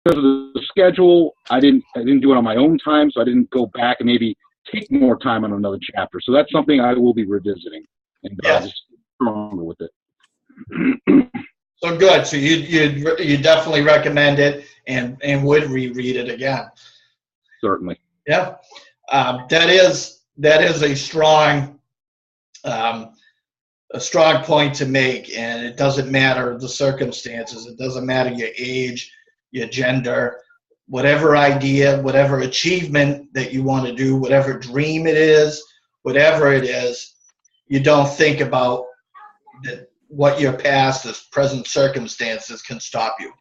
of the schedule, I didn't do it on my own time, so I didn't go back and maybe take more time on another chapter. So that's something I will be revisiting and just stronger with it. So good. So you definitely recommend it and would reread it again. Certainly. Yeah. That is a strong point to make, and it doesn't matter the circumstances. It doesn't matter your age, your gender, whatever idea, whatever achievement that you want to do, whatever dream it is, whatever it is, you don't think about what your past or present circumstances can stop you.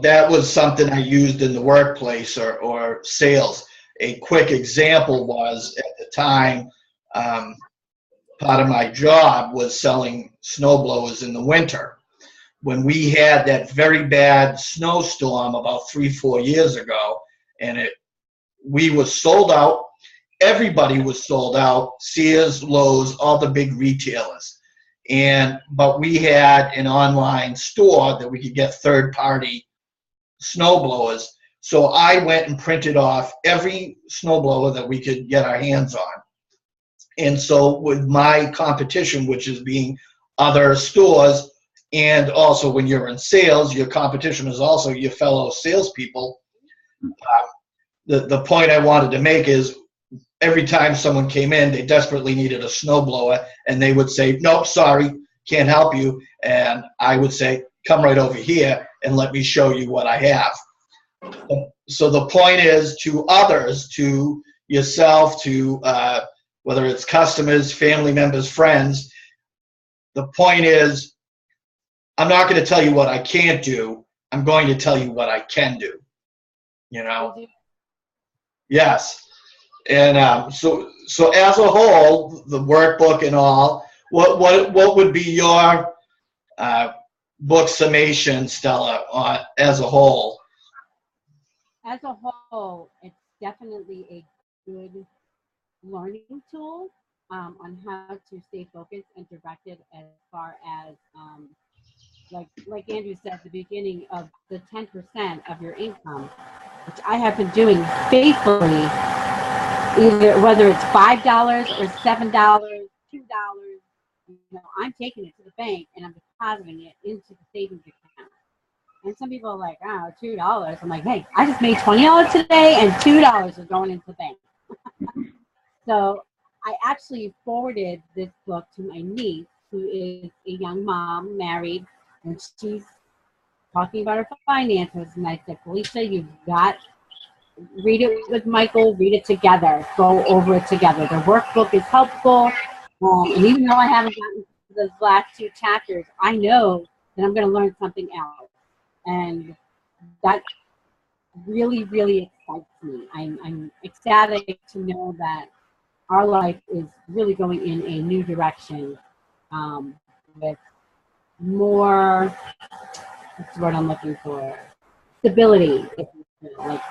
That was something I used in the workplace or sales. A quick example was, at the time, part of my job was selling snowblowers in the winter. When we had that very bad snowstorm about 3-4 years ago, and we were sold out. Everybody was sold out. Sears, Lowe's, all the big retailers. But we had an online store that we could get third-party snowblowers. So I went and printed off every snowblower that we could get our hands on. And so with my competition, which is being other stores, and also when you're in sales, your competition is also your fellow salespeople. The point I wanted to make is, every time someone came in, they desperately needed a snowblower, and they would say, "Nope, sorry, can't help you." And I would say, "Come right over here and let me show you what I have." So the point is, to others, to yourself, to whether it's customers, family members, friends, the point is, I'm not going to tell you what I can't do. I'm going to tell you what I can do. Yes. And so as a whole, the workbook and all, what would be your book summation, Stella, as a whole? As a whole, it's definitely a good learning tool on how to stay focused and directed, as far as like Andrew said at the beginning, of the 10% of your income, which I have been doing faithfully. Whether it's $5 or $7, $2, I'm taking it to the bank and I'm depositing it into the savings account. And some people are like, "Oh, $2." I'm like, "Hey, I just made $20 today, and $2 is going into the bank." So I actually forwarded this book to my niece, who is a young mom, married, and she's talking about her finances. And I said, "Felicia, you've got read it with Michael, read it together, go over it together. The workbook is helpful, and even though I haven't gotten to those last 2 chapters, I know that I'm going to learn something else, and that really, really excites me. I'm ecstatic to know that our life is really going in a new direction, with more, what's the word I'm looking for? Stability. Like,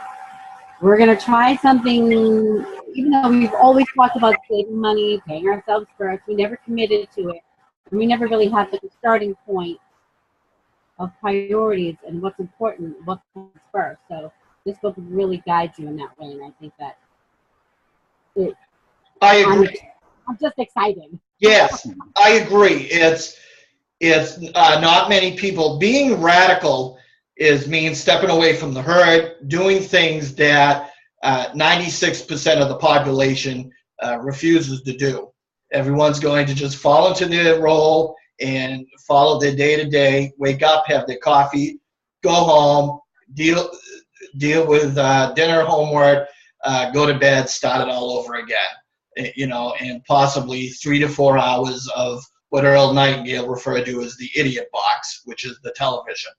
we're going to try something, even though we've always talked about saving money, paying ourselves first, we never committed to it. And we never really had the starting point of priorities and what's important, what comes first. So this book really guides you in that way, and I think that I agree. I'm just excited. Yes, I agree. It's not many people. Being radical means stepping away from the herd, doing things that 96% of the population refuses to do. Everyone's going to just fall into their role and follow their day-to-day, wake up, have their coffee, go home, deal with dinner, homework, go to bed, start it all over again. And possibly 3 to 4 hours of what Earl Nightingale referred to as the idiot box, which is the television.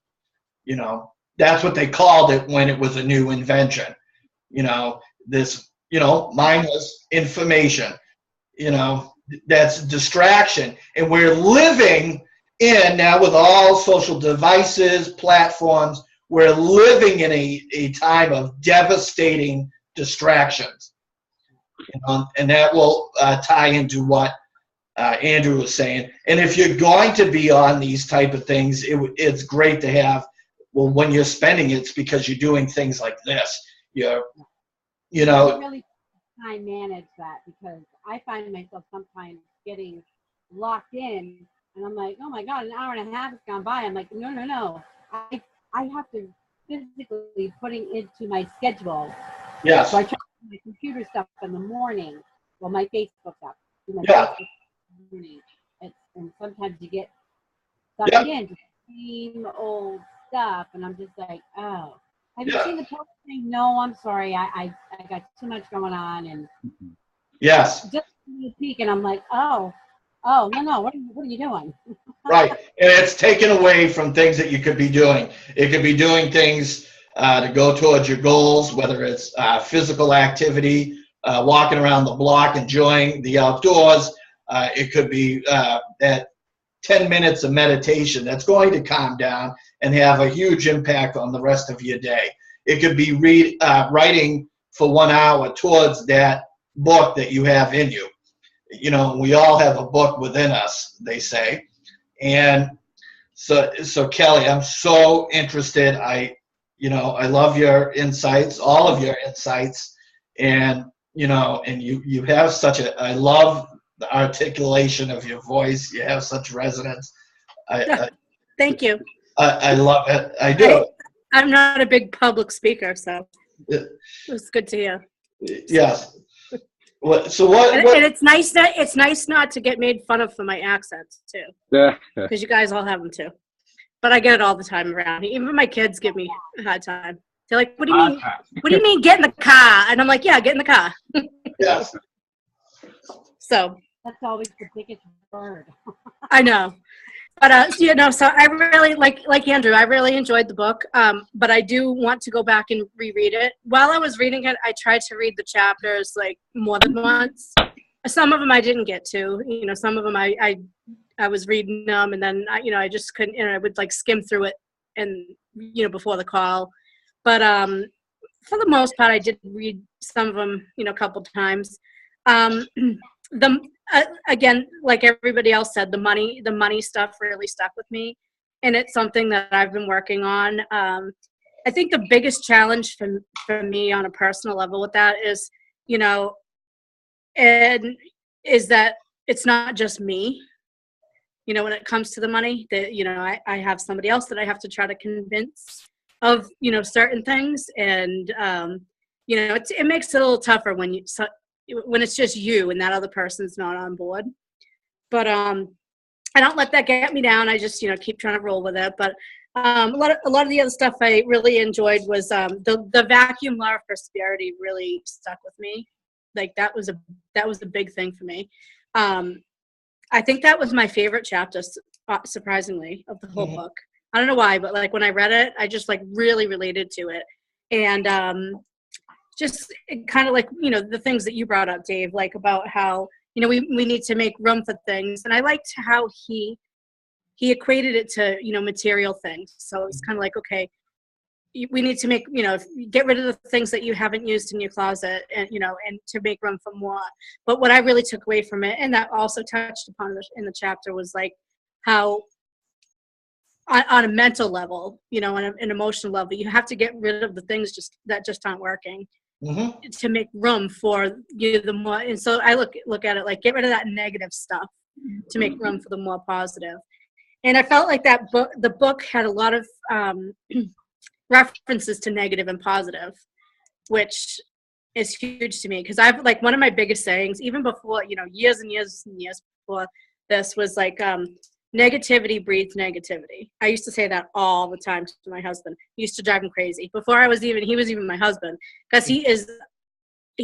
That's what they called it when it was a new invention. This, mindless information, that's distraction. And we're living in now, with all social devices, platforms, we're living in a time of devastating distractions. And that will tie into what Andrew was saying. And if you're going to be on these type of things, it's great to have, well, when you're spending it's because you're doing things like this. I really time manage that, because I find myself sometimes getting locked in, and I'm like, oh my God, an hour and a half has gone by. I'm like, no. I have to physically putting into my schedule. Yes. So I try to do my computer stuff in the morning. Well, my Facebook stuff. Do my Yeah. Facebook in the morning. And sometimes you get sucked into the same old stuff, and I'm just like, oh. Have you seen the post saying, no, I'm sorry, I got too much going on, and yes, just a peek, and I'm like, no, what are you doing? right. And it's taken away from things that you could be doing. It could be doing things to go towards your goals, whether it's physical activity, walking around the block, enjoying the outdoors. It could be that 10 minutes of meditation that's going to calm down and have a huge impact on the rest of your day. It could be writing for 1 hour towards that book that you have in you. We all have a book within us, they say. And so Kelly, I'm so interested. I love your insights, all of your insights. And, and you have I love the articulation of your voice. You have such resonance. Thank you. I love it. I do. I'm not a big public speaker, so it was good to hear. Yes. And it's nice not to get made fun of for my accents too, because you guys all have them too. But I get it all the time around. Even my kids give me a hard time. They're like, "What do you mean? What do you mean get in the car?" And I'm like, "Yeah, get in the car." Yes. So that's always the biggest word. I know. But so I really like Andrew. I really enjoyed the book. But I do want to go back and reread it. While I was reading it, I tried to read the chapters like more than once. Some of them I didn't get to. Some of them I was reading them, and then I just couldn't. I would like skim through it, and before the call. But for the most part, I did read some of them, a couple times. Again, like everybody else said, the money stuff really stuck with me, and it's something that I've been working on. I think the biggest challenge for me on a personal level with that is, and is that it's not just me. When it comes to the money, that I have somebody else that I have to try to convince of certain things, and it makes it a little tougher when it's just you and that other person's not on board. But I don't let that get me down. I just keep trying to roll with it. But a lot of the other stuff I really enjoyed was the vacuum law of prosperity really stuck with me. Like that was a big thing for me. I think that was my favorite chapter, surprisingly, of the whole book. I don't know why, but like when I read it, I just like really related to it. And just kind of like, the things that you brought up, Dave, like about how, we need to make room for things. And I liked how he equated it to, material things. So it's kind of like, okay, we need to make, get rid of the things that you haven't used in your closet and, and to make room for more. But what I really took away from it, and that also touched upon in the chapter, was like how on a mental level, on an emotional level, you have to get rid of the things that just aren't working. Mm-hmm. To make room for the more, and so I look at it like get rid of that negative stuff to make room for the more positive. And I felt like the book had a lot of references to negative and positive, which is huge to me, because I've like one of my biggest sayings, even before years and years and years before this, was like negativity breeds negativity. I used to say that all the time to my husband. It used to drive him crazy. Before he was even my husband, because he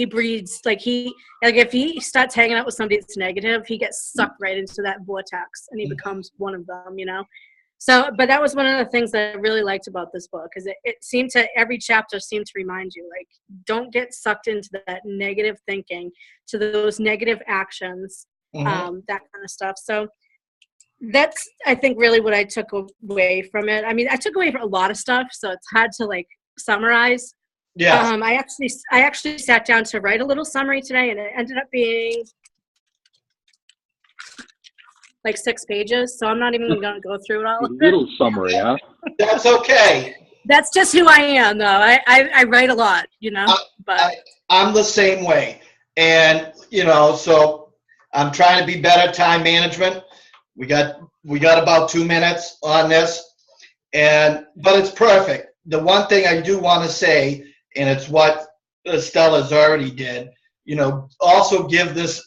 breeds like if he starts hanging out with somebody that's negative, he gets sucked right into that vortex and he becomes one of them, So, but that was one of the things that I really liked about this book, because every chapter seemed to remind you, like, don't get sucked into that negative thinking, to those negative actions, that kind of stuff. So that's, I think, really what I took away from it. I mean, I took away a lot of stuff, so it's hard to like summarize. Yeah. I actually sat down to write a little summary today, and it ended up being like 6 pages, so I'm not even going to go through it all. A little summary, huh? That's okay. That's just who I am, though. I write a lot, you know. But I'm the same way, and so I'm trying to be better time management. We got about 2 minutes on this, but it's perfect. The one thing I do want to say, and it's what Stella's already did, also give this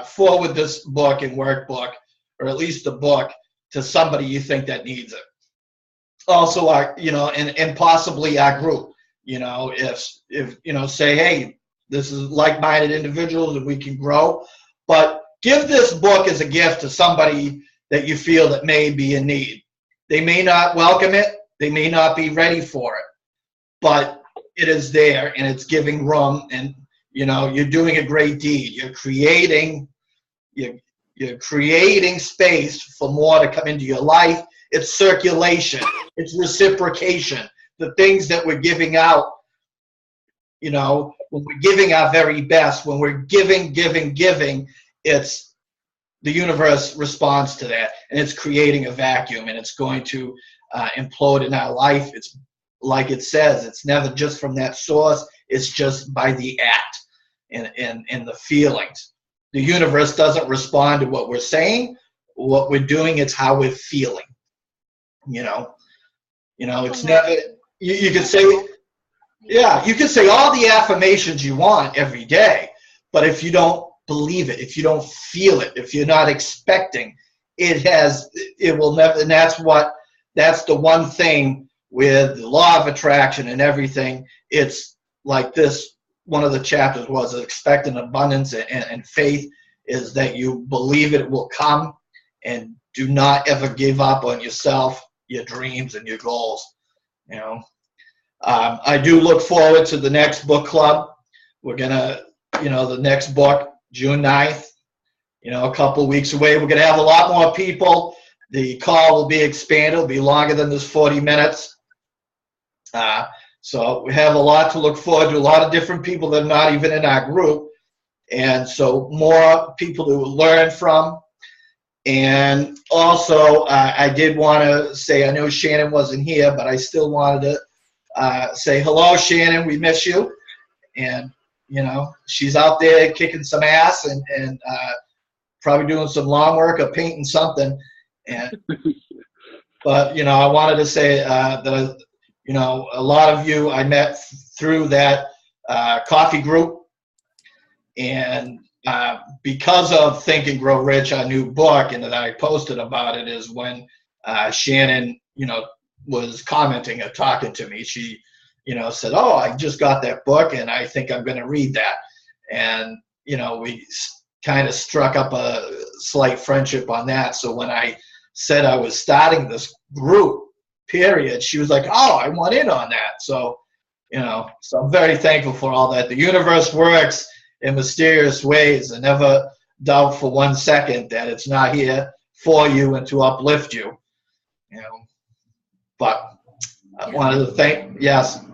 forward this book and workbook, or at least the book, to somebody you think that needs it. Also, and possibly our group, if say, hey, this is like-minded individuals and we can grow, but give this book as a gift to somebody that you feel that may be in need. They may not welcome it, they may not be ready for it, but it is there and it's giving room, and you're doing a great deed. You're creating space for more to come into your life. It's circulation, it's reciprocation. The things that we're giving out, when we're giving our very best, when we're giving, it's the universe responds to that, and it's creating a vacuum, and it's going to implode in our life. It's like it says, it's never just from that source, it's just by the act and the feelings. The universe doesn't respond to what we're saying, what we're doing, it's how we're feeling. It's never, you could say, you can say all the affirmations you want every day, but if you don't believe it, if you don't feel it, if you're not expecting, it will never. And that's the one thing with the law of attraction and everything. It's like this. One of the chapters was expect an abundance, and faith is that you believe it will come, and do not ever give up on yourself, your dreams, and your goals. I do look forward to the next book club. We're gonna, the next book, June 9th, a couple weeks away. We're gonna have a lot more people. The call will be expanded. It'll be longer than this 40 minutes. So we have a lot to look forward to, a lot of different people that are not even in our group. And so more people to learn from. And also, I did want to say, I know Shannon wasn't here, but I still wanted to say hello, Shannon. We miss you. And, she's out there kicking some ass and probably doing some lawn work or painting something. But, I wanted to say that, a lot of you I met through that coffee group. And because of Think and Grow Rich, our new book, and that I posted about it, is when Shannon, was commenting or talking to me. She, said, oh, I just got that book and I think I'm going to read that. And, we kind of struck up a slight friendship on that. So when I said I was starting this group, period, she was like, oh, I want in on that. So, so I'm very thankful for all that. The universe works in mysterious ways, and never doubt for 1 second that it's not here for you and to uplift you. But I wanted to thank, yes.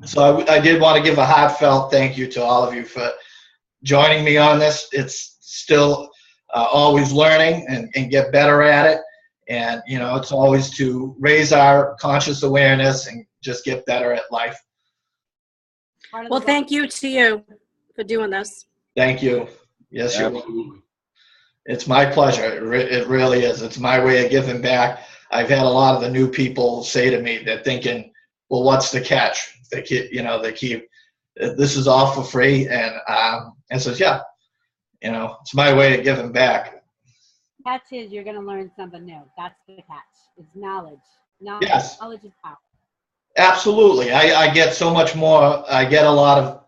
So I did want to give a heartfelt thank you to all of you for joining me on this. It's still always learning and get better at it. And, it's always to raise our conscious awareness and just get better at life. Well, thank you to you for doing this. Thank you. Yes, you're welcome. It's my pleasure. It really is. It's my way of giving back. I've had a lot of the new people say to me, they're thinking, well, what's the catch? They keep, this is all for free. And I says, yeah, it's my way of giving back. Catch is you're going to learn something new. That's the catch. It's knowledge. Yes. Knowledge is power. Absolutely. I get so much more. I get a lot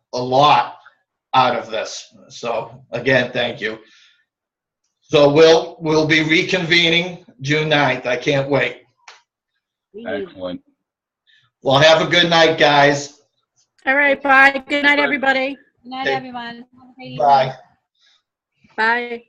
out of this. So again, thank you. So we'll be reconvening June 9th. I can't wait. Excellent. Well, have a good night, guys. All right. Bye. Good night, everybody. Good night, everyone. Have a great evening. Bye. Bye.